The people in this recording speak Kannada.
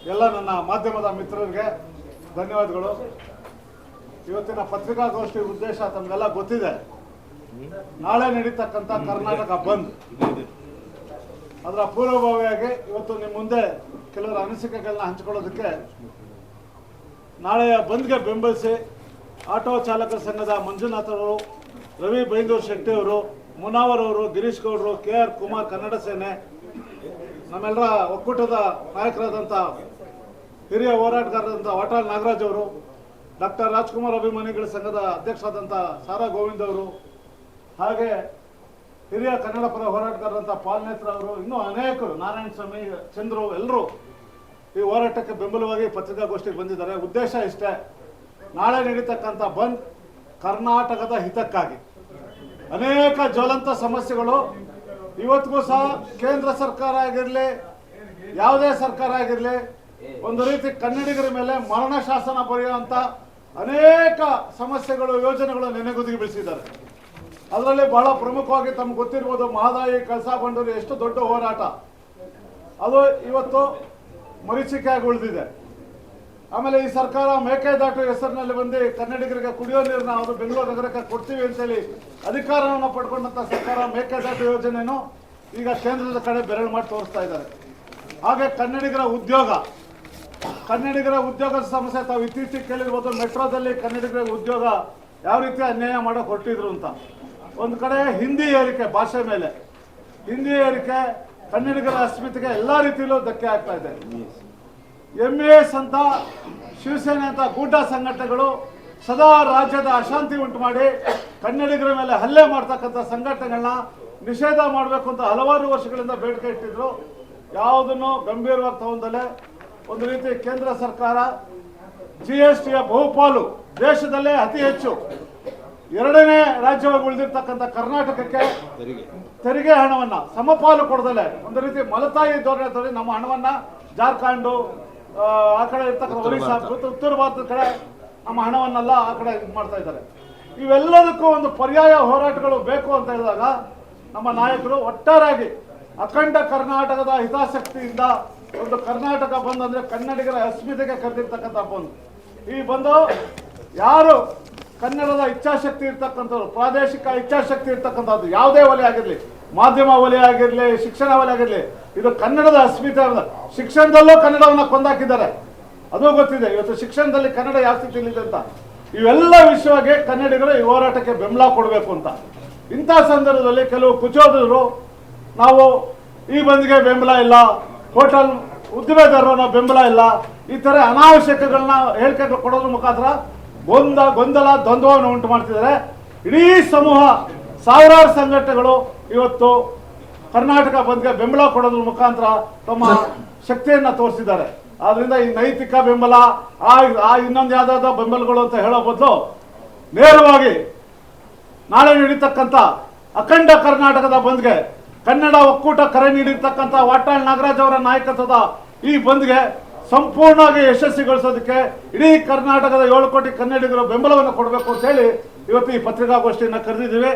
ಎಲ್ಲ ನನ್ನ ಮಾಧ್ಯಮದ ಮಿತ್ರರಿಗೆ ಧನ್ಯವಾದಗಳು. ಇವತ್ತಿನ ಪತ್ರಿಕಾಗೋಷ್ಠಿ ಉದ್ದೇಶ ತಮಗೆಲ್ಲ ಗೊತ್ತಿದೆ. ನಾಳೆ ನಡೀತಕ್ಕಂಥ ಕರ್ನಾಟಕ ಬಂದ್, ಅದರ ಪೂರ್ವಭಾವಿಯಾಗಿ ಇವತ್ತು ನಿಮ್ಮ ಮುಂದೆ ಕೆಲವರ ಅನಿಸಿಕೆಗಳನ್ನ ಹಂಚಿಕೊಳ್ಳೋದಕ್ಕೆ, ನಾಳೆಯ ಬಂದ್ಗೆ ಬೆಂಬಲಿಸಿ ಆಟೋ ಚಾಲಕರ ಸಂಘದ ಮಂಜುನಾಥ್ ಅವರು, ರವಿ ಬೈಂದೂರು ಶೆಟ್ಟಿ ಅವರು, ಮುನಾವರ್ ಅವರು, ಗಿರೀಶ್ ಗೌಡರು, KR ಕುಮಾರ್, ಕನ್ನಡ ಸೇನೆ, ನಮ್ಮೆಲ್ಲರ ಒಕ್ಕೂಟದ ನಾಯಕರಾದಂಥ ಹಿರಿಯ ಹೋರಾಟಗಾರರಾದಂಥ ವಾಟಾಳ್ ನಾಗರಾಜ್ ಅವರು, ಡಾಕ್ಟರ್ ರಾಜ್ಕುಮಾರ್ ಅಭಿಮಾನಿಗಳ ಸಂಘದ ಅಧ್ಯಕ್ಷರಾದಂಥ ಸಾರಾ ಗೋವಿಂದ್ ಅವರು, ಹಾಗೆ ಹಿರಿಯ ಕನ್ನಡ ಪರ ಹೋರಾಟಗಾರರಂಥ ಪಾಲ್ನೇತ್ರ ಅವರು, ಇನ್ನೂ ಅನೇಕರು, ನಾರಾಯಣ ಸ್ವಾಮಿ, ಚಂದ್ರು, ಎಲ್ಲರೂ ಈ ಹೋರಾಟಕ್ಕೆ ಬೆಂಬಲವಾಗಿ ಪತ್ರಿಕಾಗೋಷ್ಠಿಗೆ ಬಂದಿದ್ದಾರೆ. ಉದ್ದೇಶ ಇಷ್ಟೇ, ನಾಳೆ ನಡೀತಕ್ಕಂಥ ಬಂದ್ ಕರ್ನಾಟಕದ ಹಿತಕ್ಕಾಗಿ. ಅನೇಕ ಜ್ವಲಂತ ಸಮಸ್ಯೆಗಳು ಇವತ್ತಿಗೂ ಸಹ ಕೇಂದ್ರ ಸರ್ಕಾರ ಆಗಿರಲಿ, ಯಾವುದೇ ಸರ್ಕಾರ ಆಗಿರಲಿ, ಒಂದು ರೀತಿ ಕನ್ನಡಿಗರ ಮೇಲೆ ಮರಣ ಶಾಸನ ಬರೆಯುವಂಥ ಅನೇಕ ಸಮಸ್ಯೆಗಳು, ಯೋಜನೆಗಳು ನೆನೆಗುದಿಗೆ ಬೀಳಿಸಿದ್ದಾರೆ. ಅದರಲ್ಲಿ ಬಹಳ ಪ್ರಮುಖವಾಗಿ ತಮ್ಗೆ ಗೊತ್ತಿರ್ಬೋದು, ಮಹದಾಯಿ, ಕಳಸಾ ಬಂಡೂರಿ ಎಷ್ಟು ದೊಡ್ಡ ಹೋರಾಟ, ಅದು ಇವತ್ತು ಮರೀಚಿಕೆಯಾಗಿ ಉಳಿದಿದೆ. ಆಮೇಲೆ ಈ ಸರ್ಕಾರ ಮೇಕೆದಾಟು ಹೆಸರಿನಲ್ಲಿ ಬಂದು ಕನ್ನಡಿಗರಿಗೆ ಕುಡಿಯೋ ನೀರನ್ನ ಅವರು ಬೆಂಗಳೂರು ನಗರಕ್ಕೆ ಕೊಡ್ತೀವಿ ಅಂತೇಳಿ ಅಧಿಕಾರವನ್ನು ಪಡ್ಕೊಂಡಂಥ ಸರ್ಕಾರ ಮೇಕೆದಾಟು ಯೋಜನೆಯನ್ನು ಈಗ ಕೇಂದ್ರದ ಕಡೆ ಬೆರಳು ಮಾಡಿ ತೋರಿಸ್ತಾ ಇದ್ದಾರೆ. ಹಾಗೆ ಕನ್ನಡಿಗರ ಉದ್ಯೋಗದ ಸಮಸ್ಯೆ ತಾವು ಇತ್ತೀಚೆಗೆ ಕೇಳಿರ್ಬೋದು. ಮೆಟ್ರೋದಲ್ಲಿ ಕನ್ನಡಿಗರಿಗೆ ಉದ್ಯೋಗ ಯಾವ ರೀತಿ ಅನ್ಯಾಯ ಮಾಡೋಕೆ ಹೊರಟಿದ್ರು ಅಂತ. ಒಂದು ಕಡೆ ಹಿಂದಿ ಏರಿಕೆ, ಭಾಷೆ ಮೇಲೆ ಹಿಂದಿ ಏರಿಕೆ ಕನ್ನಡಿಗರ ಅಸ್ಮಿತೆಗೆ ಎಲ್ಲ ರೀತಿಯಲ್ಲೂ ಧಕ್ಕೆ ಆಗ್ತಾ ಇದೆ. MAS ಅಂತ, ಶಿವಸೇನೆ ಅಂತ ಗೂಢ ಸಂಘಟನೆಗಳು ಸದಾ ರಾಜ್ಯದ ಅಶಾಂತಿ ಉಂಟು ಮಾಡಿ ಕನ್ನಡಿಗರ ಮೇಲೆ ಹಲ್ಲೆ ಮಾಡ್ತಕ್ಕಂಥ ಸಂಘಟನೆಗಳನ್ನ ನಿಷೇಧ ಮಾಡಬೇಕು ಅಂತ ಹಲವಾರು ವರ್ಷಗಳಿಂದ ಬೇಡಿಕೆ ಇಟ್ಟಿದ್ರು. ಯಾವುದನ್ನು ಗಂಭೀರವಾಗಿ ತಗೊಂಡಲ್ಲೇ ಒಂದು ರೀತಿ ಕೇಂದ್ರ ಸರ್ಕಾರ GSTಯ ಬಹುಪಾಲು, ದೇಶದಲ್ಲೇ ಅತಿ ಹೆಚ್ಚು 2ನೇ ರಾಜ್ಯವಾಗಿ ಉಳಿದಿರ್ತಕ್ಕಂಥ ಕರ್ನಾಟಕಕ್ಕೆ ತೆರಿಗೆ ಹಣವನ್ನ ಸಮಪಾಲು ಕೊಡದಲ್ಲೇ ಒಂದು ರೀತಿ ಮಲತಾಯಿ ಧೋರಣೆ ನಮ್ಮ ಹಣವನ್ನ ಜಾರ್ಖಂಡು, ಆ ಕಡೆ ಇರ್ತಕ್ಕಂಥ ಒರಿಸ್ಸಾ, ಉತ್ತರ ಭಾರತದ ಕಡೆ ನಮ್ಮ ಹಣವನ್ನೆಲ್ಲ ಆ ಕಡೆ ಇದು ಮಾಡ್ತಾ ಇದ್ದಾರೆ. ಇವೆಲ್ಲದಕ್ಕೂ ಒಂದು ಪರ್ಯಾಯ ಹೋರಾಟಗಳು ಬೇಕು ಅಂತ ಹೇಳಿದಾಗ ನಮ್ಮ ನಾಯಕರು ಒಟ್ಟಾರೆಯಾಗಿ ಅಖಂಡ ಕರ್ನಾಟಕದ ಹಿತಾಸಕ್ತಿಯಿಂದ ಒಂದು ಕರ್ನಾಟಕ ಬಂದ್ ಅಂದ್ರೆ ಕನ್ನಡಿಗರ ಅಸ್ಮಿತೆಗೆ ಕರೆದಿರ್ತಕ್ಕಂಥ ಬಂದ್. ಈ ಬಂದು ಯಾರು ಕನ್ನಡದ ಇಚ್ಛಾಶಕ್ತಿ ಇರ್ತಕ್ಕಂಥವ್ರು, ಪ್ರಾದೇಶಿಕ ಇಚ್ಛಾಶಕ್ತಿ ಇರ್ತಕ್ಕಂಥದ್ದು, ಯಾವುದೇ ವಲಯ ಆಗಿರಲಿ, ಮಾಧ್ಯಮ ವಲಯ ಆಗಿರಲಿ, ಶಿಕ್ಷಣ ವಲಯ ಆಗಿರಲಿ, ಇದು ಕನ್ನಡದ ಅಸ್ಮಿತೆ. ಶಿಕ್ಷಣದಲ್ಲೂ ಕನ್ನಡವನ್ನು ಕೊಂದಾಕಿದ್ದಾರೆ, ಅದು ಗೊತ್ತಿದೆ. ಇವತ್ತು ಶಿಕ್ಷಣದಲ್ಲಿ ಕನ್ನಡ ಯಾವ ಸ್ಥಿತಿಯಲ್ಲಿದೆ ಅಂತ. ಇವೆಲ್ಲ ವಿಷಯವಾಗಿ ಕನ್ನಡಿಗರು ಈ ಹೋರಾಟಕ್ಕೆ ಬೆಂಬಲ ಕೊಡಬೇಕು ಅಂತ. ಇಂಥ ಸಂದರ್ಭದಲ್ಲಿ ಕೆಲವು ಕುಚೋದರು ನಾವು ಈ ಬಂದ್ಗೆ ಬೆಂಬಲ ಇಲ್ಲ, ಹೋಟೆಲ್ ಉದ್ದಿಮೆದಾರರು ನಾವು ಬೆಂಬಲ ಇಲ್ಲ, ಈ ಥರ ಅನಾವಶ್ಯಕಗಳನ್ನ ಹೇಳಿಕೆಗಳು ಕೊಡೋದ್ರ ಮುಖಾಂತರ ಗೊಂದಲ ದ್ವಂದ್ವವನ್ನು ಉಂಟು ಮಾಡ್ತಿದ್ದಾರೆ. ಇಡೀ ಸಮೂಹ, ಸಾವಿರಾರು ಸಂಘಟನೆಗಳು ಇವತ್ತು ಕರ್ನಾಟಕ ಬಂದ್ಗೆ ಬೆಂಬಲ ಕೊಡೋದ್ರ ಮುಖಾಂತರ ತಮ್ಮ ಶಕ್ತಿಯನ್ನ ತೋರಿಸಿದ್ದಾರೆ. ಆದ್ರಿಂದ ಈ ನೈತಿಕ ಬೆಂಬಲ, ಇನ್ನೊಂದು ಯಾವ್ದಾದ ಬೆಂಬಲಗಳು ಅಂತ ಹೇಳೋ ಬದಲು ನೇರವಾಗಿ ನಾಳೆ ನಡೀತಕ್ಕಂಥ ಅಖಂಡ ಕರ್ನಾಟಕದ ಬಂದ್ಗೆ ಕನ್ನಡ ಒಕ್ಕೂಟ ಕರೆ ನೀಡಿರ್ತಕ್ಕಂಥ ವಾಟಾಳ್ ನಾಗರಾಜ್ ಅವರ ನಾಯಕತ್ವದ ಈ ಬಂದ್ಗೆ ಸಂಪೂರ್ಣವಾಗಿ ಯಶಸ್ವಿಗೊಳಿಸೋದಕ್ಕೆ ಇಡೀ ಕರ್ನಾಟಕದ 7 ಕೋಟಿ ಕನ್ನಡಿಗರು ಬೆಂಬಲವನ್ನು ಕೊಡಬೇಕು ಅಂತ ಹೇಳಿ ಇವತ್ತು ಈ ಪತ್ರಿಕಾಗೋಷ್ಠಿಯನ್ನು ಕರೆದಿದ್ದೀವಿ.